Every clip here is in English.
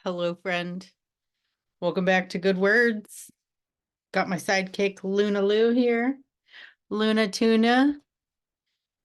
Hello, friend. Welcome back to Good Words. Got my sidekick Luna Lou here. Luna Tuna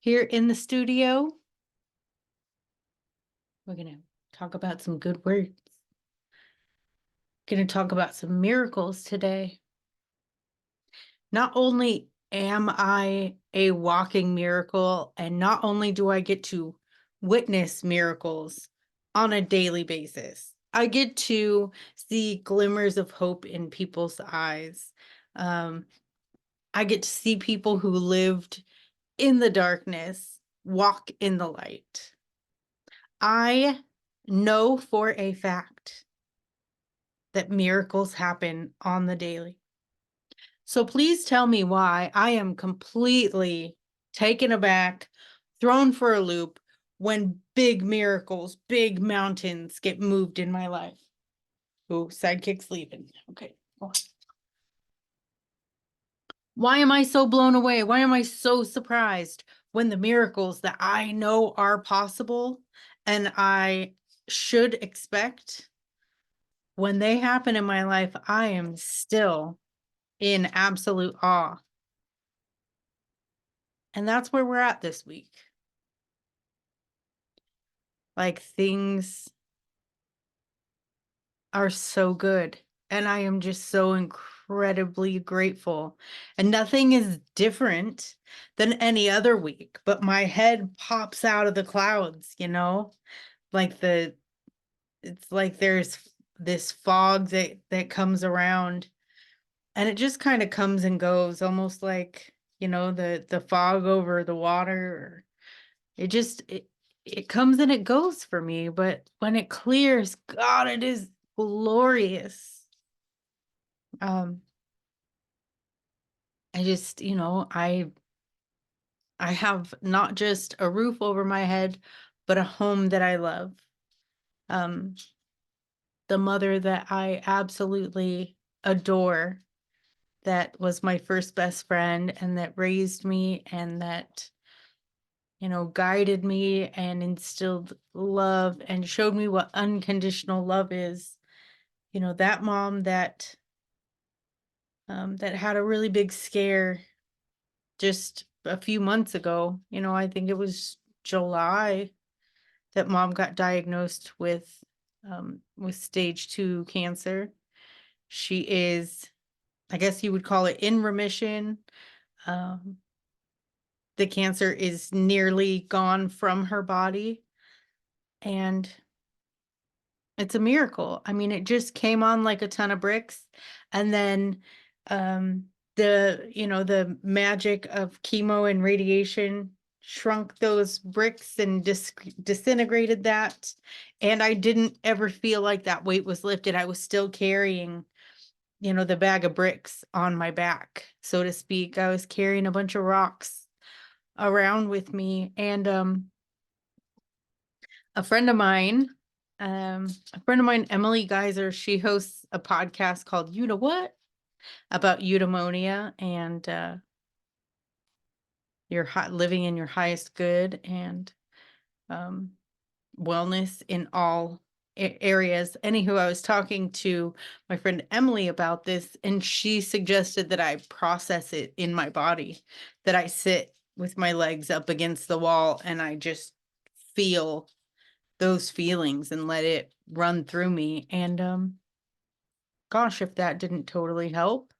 here in the studio. We're going to talk about some good words. Going to talk about some miracles today. Not only am I a walking miracle, and not only do I get to witness miracles on a daily basis, I get to see glimmers of hope in people's eyes. I get to see people who lived in the darkness walk in the light. I know for a fact that miracles happen on the daily. So please tell me why I am completely taken aback, thrown for a loop when big miracles, big mountains get moved in my life. Oh, sidekick's leaving. Okay. Why am I so blown away? Why am I so surprised when the miracles that I know are possible and I should expect, when they happen in my life, I am still in absolute awe. And that's where we're at this week. Like, things are so good. And I am just so incredibly grateful. And nothing is different than any other week, but my head pops out of the clouds, Like it's like there's this fog that comes around, and it just kind of comes and goes, almost like, the fog over the water. It comes and it goes for me, but when it clears, God, it is glorious. I just, I have not just a roof over my head, but a home that I love. The mother that I absolutely adore, that was my first best friend and that raised me and that, guided me and instilled love and showed me what unconditional love is. That mom that had a really big scare just a few months ago. I think it was July that mom got diagnosed with stage 2 cancer. She is, I guess you would call it, in remission. The cancer is nearly gone from her body, and it's a miracle. I mean, it just came on like a ton of bricks, and then the magic of chemo and radiation shrunk those bricks and disintegrated that, and I didn't ever feel like that weight was lifted. I was still carrying, the bag of bricks on my back, so to speak. I was carrying a bunch of rocks around with me. And a friend of mine, Emily Geyser, she hosts a podcast called You Know What? About eudaimonia and living in your highest good and wellness in all areas. Anywho, I was talking to my friend Emily about this, and she suggested that I process it in my body, that I sit with my legs up against the wall and I just feel those feelings and let it run through me. And gosh, if that didn't totally help.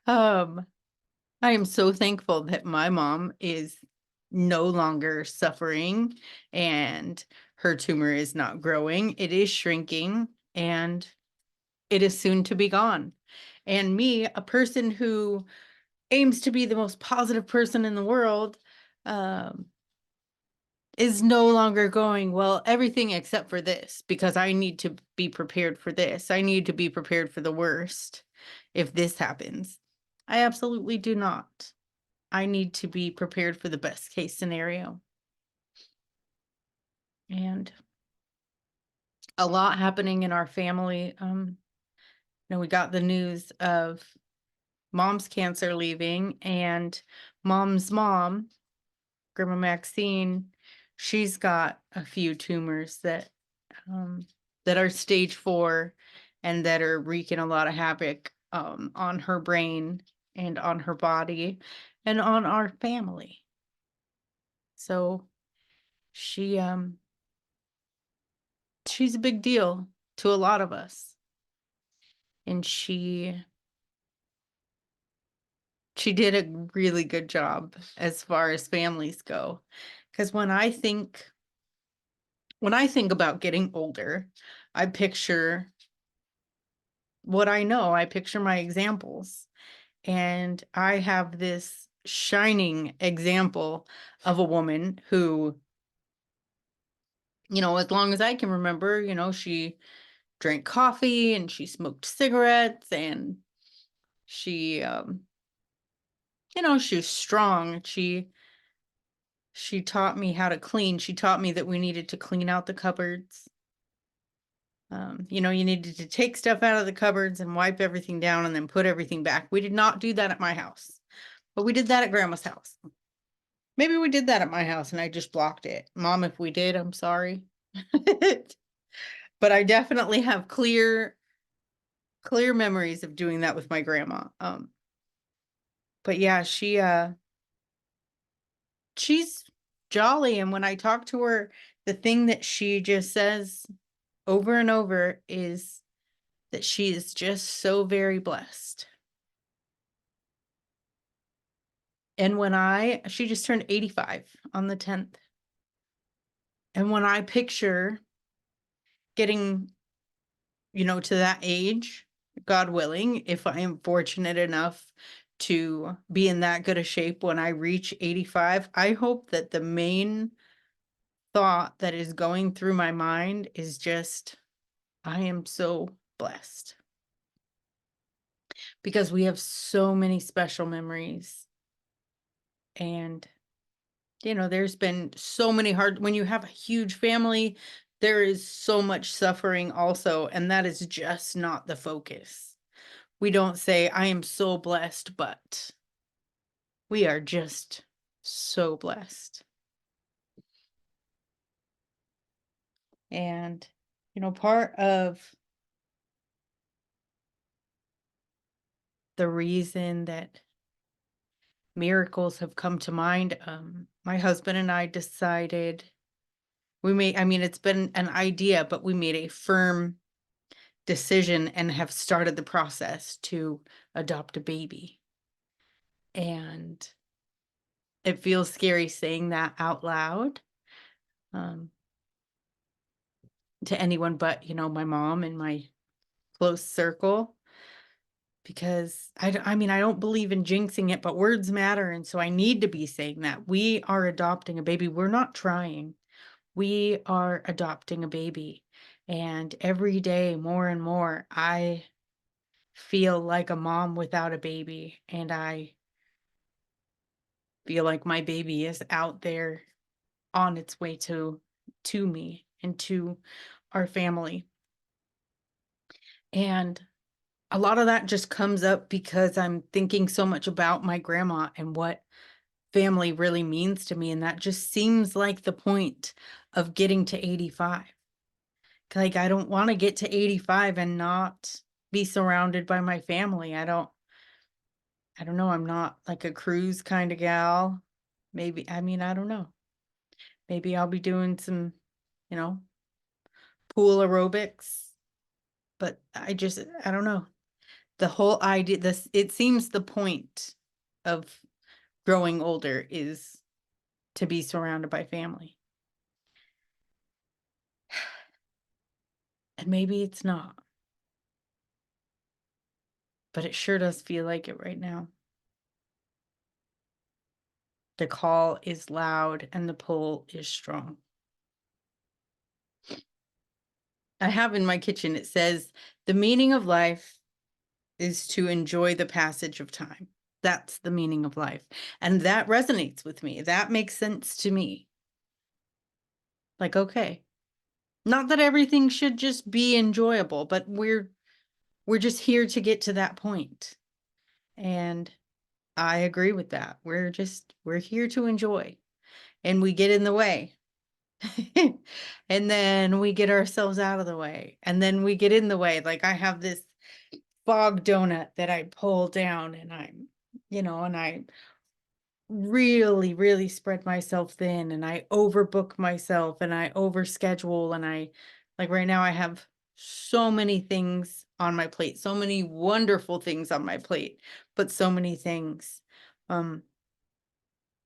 um I am so thankful that my mom is no longer suffering and her tumor is not growing. It is shrinking and it is soon to be gone. And me, a person who aims to be the most positive person in the world, is no longer going, well, everything except for this, because I need to be prepared for this. I need to be prepared for the worst if this happens. I absolutely do not. I need to be prepared for the best case scenario. And a lot happening in our family. We got the news of mom's cancer leaving, and mom's mom, Grandma Maxine, she's got a few tumors that that are stage 4 and that are wreaking a lot of havoc on her brain and on her body and on our family. So she she's a big deal to a lot of us. And she did a really good job as far as families go. Because when I think about getting older, I picture what I know. I picture my examples. And I have this shining example of a woman who, as long as I can remember, she drank coffee and she smoked cigarettes and she, she was strong. She taught me how to clean. She taught me that we needed to clean out the cupboards. You needed to take stuff out of the cupboards and wipe everything down and then put everything back. We did not do that at my house, but we did that at Grandma's house. Maybe we did that at my house and I just blocked it. Mom, if we did, I'm sorry. But I definitely have clear memories of doing that with my grandma. But yeah, she's jolly, and when I talk to her, the thing that she just says over and over is that she is just so very blessed. And she just turned 85 on the 10th. And when I picture getting, to that age, God willing, if I am fortunate enough to be in that good a shape when I reach 85, I hope that the main thought that is going through my mind is just, I am so blessed. Because we have so many special memories. And, there's been so many when you have a huge family, there is so much suffering also. And that is just not the focus. We don't say, I am so blessed, but we are just so blessed. And, part of the reason that miracles have come to mind, my husband and I decided it's been an idea, but we made a firm decision and have started the process to adopt a baby. And it feels scary saying that out loud to anyone but, my mom and my close circle. Because I don't believe in jinxing it, but words matter. And so I need to be saying that we are adopting a baby. We're not trying. We are adopting a baby. And every day, more and more, I feel like a mom without a baby. And I feel like my baby is out there on its way to me and to our family. And a lot of that just comes up because I'm thinking so much about my grandma and what family really means to me. And that just seems like the point of getting to 85. Like, I don't want to get to 85 and not be surrounded by my family. I don't know. I'm not like a cruise kind of gal. Maybe, I don't know. Maybe I'll be doing some, pool aerobics, but I don't know. The whole idea, it seems the point of growing older is to be surrounded by family. And maybe it's not, but it sure does feel like it right now. The call is loud and the pull is strong. I have in my kitchen, it says, the meaning of life is to enjoy the passage of time. That's the meaning of life. And that resonates with me. That makes sense to me. Like, okay. Not that everything should just be enjoyable, but we're just here to get to that point. And I agree with that. We're here to enjoy. And we get in the way. And then we get ourselves out of the way, and then we get in the way. Like I have this fog donut that I pull down, and and I really, really spread myself thin, and I overbook myself, and I overschedule, and like right now I have so many things on my plate, so many wonderful things on my plate, but so many things. Um,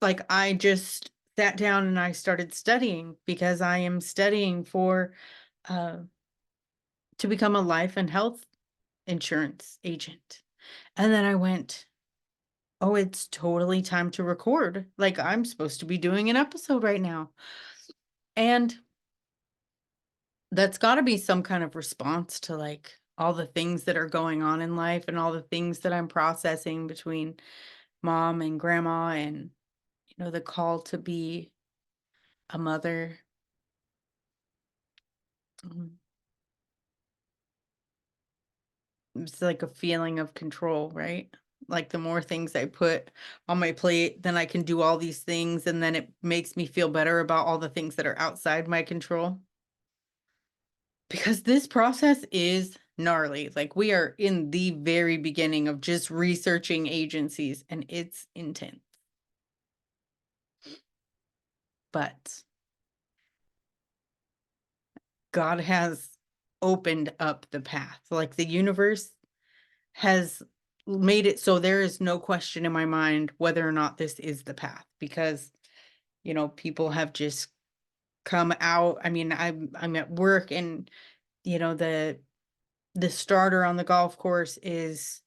like I just sat down and I started studying because I am studying for uh to become a life and health insurance agent. And then I went, oh, it's totally time to record. Like I'm supposed to be doing an episode right now. And that's got to be some kind of response to like all the things that are going on in life and all the things that I'm processing between mom and grandma and the call to be a mother. Mhm. It's like a feeling of control, right? Like the more things I put on my plate, then I can do all these things, and then it makes me feel better about all the things that are outside my control. Because this process is gnarly. Like we are in the very beginning of just researching agencies, and it's intense. But God has opened up the path. Like the universe has made it so there is no question in my mind whether or not this is the path, because people have just come out. I mean, I'm at work, and the starter on the golf course is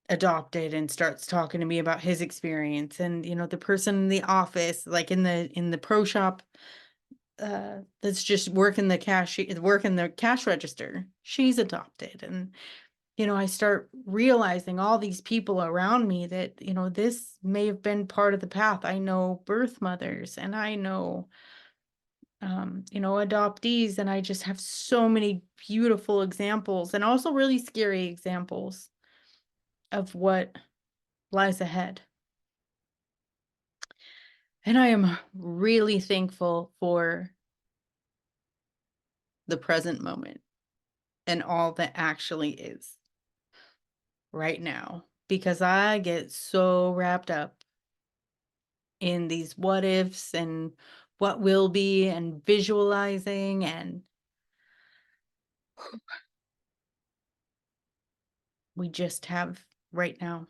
adopted and starts talking to me about his experience, and the person in the office, like in the pro shop, that's just working the cash register, she's adopted. And I start realizing all these people around me that, this may have been part of the path. I know birth mothers, and I know, adoptees, and I just have so many beautiful examples and also really scary examples of what lies ahead. And I am really thankful for the present moment and all that actually is right now, because I get so wrapped up in these what ifs and what will be and visualizing, and we just have right now.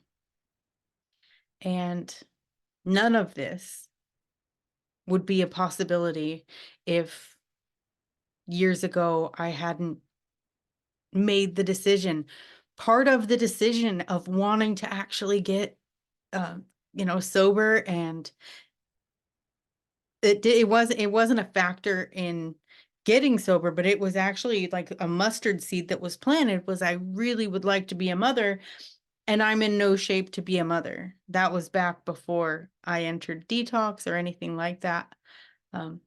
And none of this would be a possibility if years ago I hadn't made the decision. Part of the decision of wanting to actually get, sober, and it wasn't a factor in getting sober, but it was actually like a mustard seed that was planted, was I really would like to be a mother, and I'm in no shape to be a mother. That was back before I entered detox or anything like that. Um,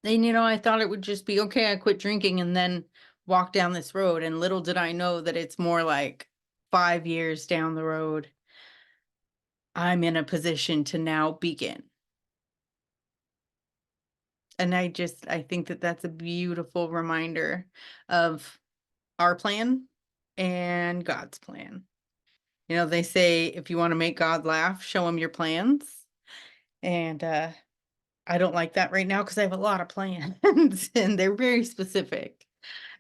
and I thought it would just be okay, I quit drinking and then walk down this road, and little did I know that it's more like 5 years down the road, I'm in a position to now begin. And I think that that's a beautiful reminder of our plan and God's plan. They say if you want to make God laugh, show him your plans. And I don't like that right now because I have a lot of plans and they're very specific.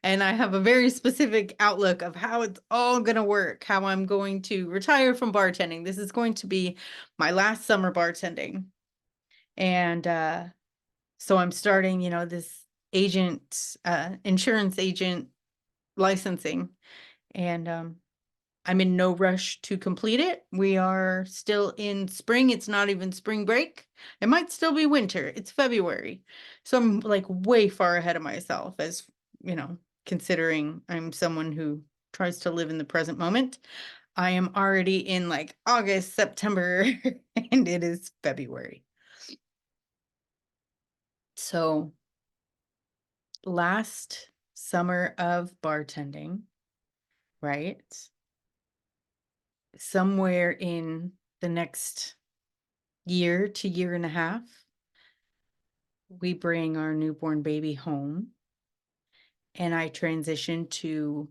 And I have a very specific outlook of how it's all going to work, how I'm going to retire from bartending. This is going to be my last summer bartending. And so I'm starting, this insurance agent licensing, and I'm in no rush to complete it. We are still in spring. It's not even spring break. It might still be winter. It's February. So I'm like way far ahead of myself, as, considering I'm someone who tries to live in the present moment. I am already in like August, September, and it is February. So last summer of bartending, right? Somewhere in the next year to year and a half, we bring our newborn baby home, and I transitioned to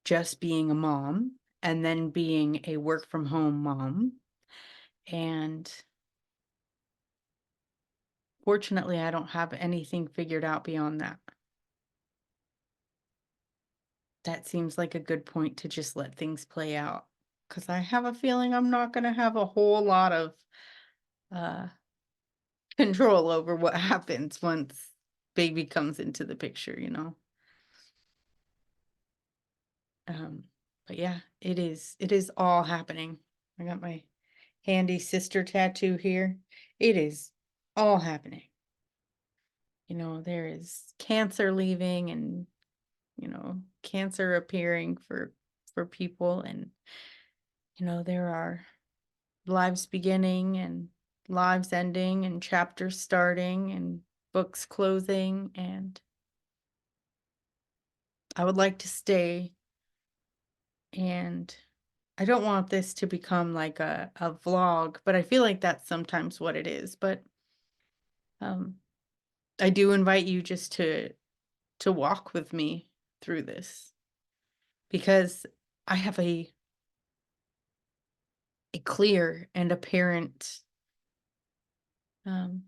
just being a mom and then being a work from home mom. And fortunately, I don't have anything figured out beyond that. That seems like a good point to just let things play out, because I have a feeling I'm not going to have a whole lot of uh, control over what happens once baby comes into the picture, you know? Um, but yeah, it is all happening. I got my handy sister tattoo here. It is all happening. You know, there is cancer leaving and, you know, cancer appearing for people, and you know, there are lives beginning and lives ending and chapters starting and books closing, and I would like to stay, and I don't want this to become like a vlog, but I feel like that's sometimes what it is. But um I do invite you just to walk with me through this, because I have a clear and apparent um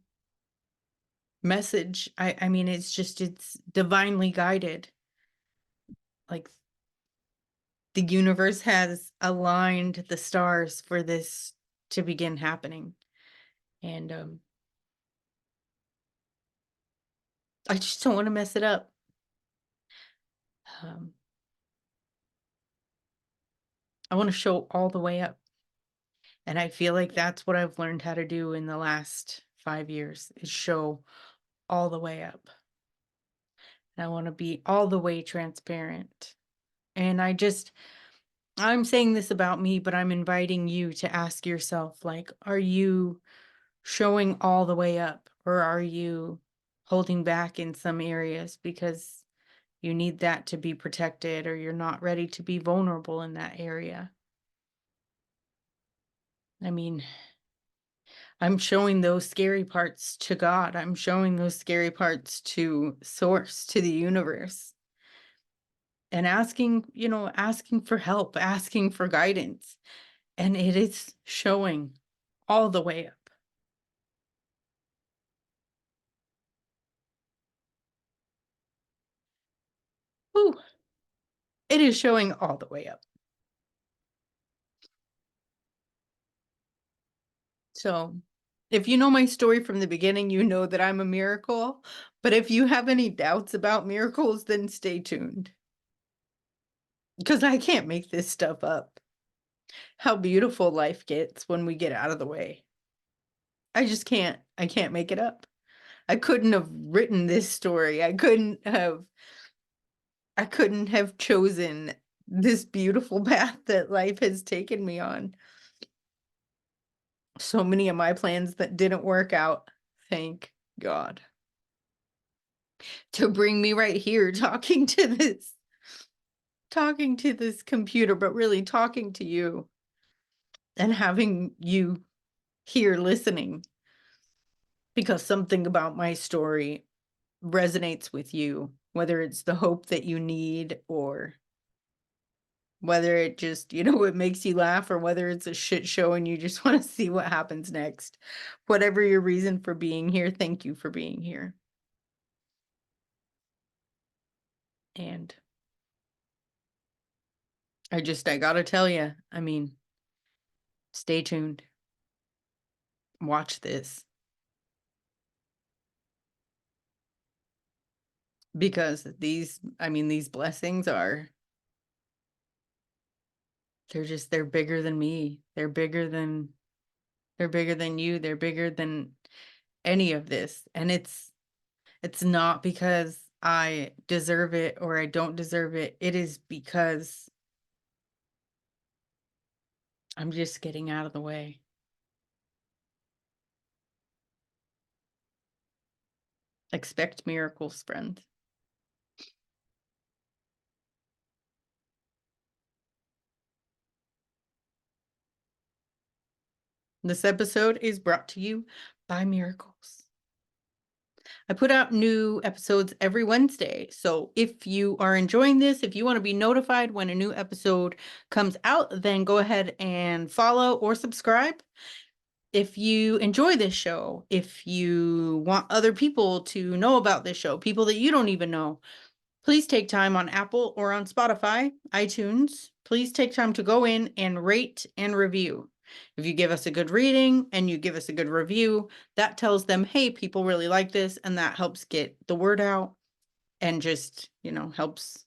message. I mean, it's divinely guided. Like, the universe has aligned the stars for this to begin happening. And I just don't want to mess it up. Um, I want to show all the way up. And I feel like that's what I've learned how to do in the last 5 years, is show all the way up. And I want to be all the way transparent. And I'm saying this about me, but I'm inviting you to ask yourself, like, are you showing all the way up, or are you holding back in some areas because you need that to be protected, or you're not ready to be vulnerable in that area? I mean, I'm showing those scary parts to God. I'm showing those scary parts to source, to the universe, and asking, you know, asking for help, asking for guidance. And it is showing all the way up. Ooh, it is showing all the way up. So, if you know my story from the beginning, you know that I'm a miracle. But if you have any doubts about miracles, then stay tuned, because I can't make this stuff up. How beautiful life gets when we get out of the way. I just can't. I can't make it up. I couldn't have written this story. I couldn't have chosen this beautiful path that life has taken me on. So many of my plans that didn't work out, thank God. To bring me right here talking to this computer, but really talking to you and having you here listening, because something about my story resonates with you, whether it's the hope that you need, or whether it just, you know, it makes you laugh, or whether it's a shit show and you just want to see what happens next. Whatever your reason for being here, thank you for being here. And I gotta tell you, I mean, stay tuned. Watch this, because these blessings are, they're bigger than me. They're bigger than you. They're bigger than any of this. And it's not because I deserve it or I don't deserve it. It is because I'm just getting out of the way. Expect miracles, friend. This episode is brought to you by miracles. I put out new episodes every Wednesday. So if you are enjoying this, if you want to be notified when a new episode comes out, then go ahead and follow or subscribe. If you enjoy this show, if you want other people to know about this show, people that you don't even know, please take time on Apple or on Spotify, iTunes. Please take time to go in and rate and review. If you give us a good reading and you give us a good review, that tells them, hey, people really like this, and that helps get the word out and just, helps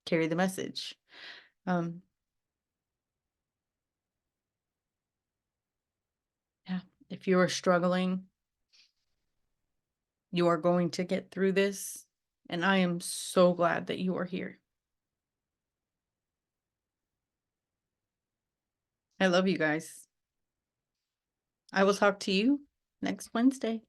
carry the message. Yeah, if you are struggling, you are going to get through this, and I am so glad that you are here. I love you guys. I will talk to you next Wednesday.